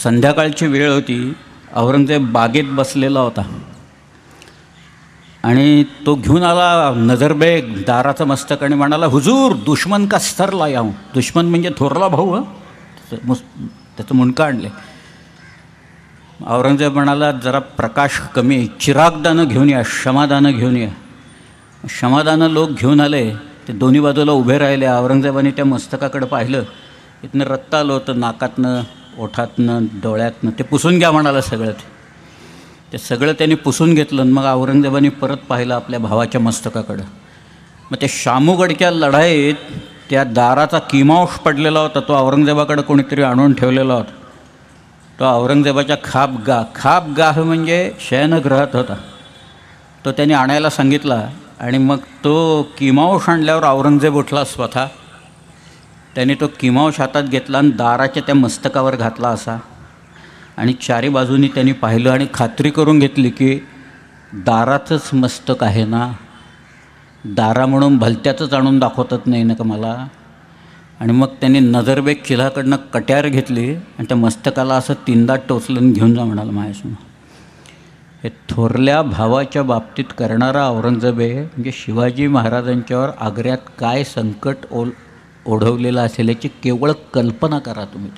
संध्याकाळची वेळ होती. औरंगजेब बागेत बसलेला होता आणि तो घेऊन आला नजरबेग दाराचं मस्तक आणि म्हणाला, हुजूर दुश्मन का स्तर लाया हूं. दुश्मन म्हणजे थोरला भाऊ. त्याचं मुंडकं आणले. औरंगजेब म्हणाला, जरा प्रकाश कमी आहे, चिरागदानं घेऊन या, क्षमादानं घेऊन या. क्षमादानं लोक घेऊन आले. ते दोन्ही बाजूला उभे राहिले. औरंगजेबाने त्या मस्तकाकडे पाहिलं. इथनं रक्त आलं होतं नाकातनं, ओठातनं, डोळ्यातनं. ते पुसून घ्या म्हणाला सगळं. ते सगळं त्यांनी पुसून घेतलं. मग औरंगजेबाने परत पाहिलं आपल्या भावाच्या मस्तकाकडं. मग ते शामूगडच्या लढाईत त्या दाराचा किमांश पडलेला होता. तो औरंगजेबाकडे कोणीतरी आणून ठेवलेला होता. तो औरंगजेबाच्या खापगाह म्हणजे शयनगृहात होता. तो त्यांनी आणायला सांगितला आणि मग तो किमांश आणल्यावर औरंगजेब उठला स्वतः. त्याने तो किमांश हातात घेतला आणि दाराच्या त्या मस्तकावर घातला असा. आणि चारी बाजूनी त्यांनी पाहिलं आणि खात्री करून घेतली की दाराचंच मस्तक आहे ना. दारा म्हणून भलत्याचंच आणून दाखवतात नाही ना का मला. आणि मग त्यांनी नजरबेग चिलाकडनं कट्यार घेतली आणि त्या मस्तकाला असं तीनदा टोचलं आणि घेऊन जा म्हणाला माझ्यासमोर. हे थोरल्या भावाच्या बाबतीत करणारा औरंगजेब आहे. म्हणजे शिवाजी महाराजांच्यावर आग्र्यात काय संकट ओढवलेलं असेल याची केवळ कल्पना करा तुम्ही.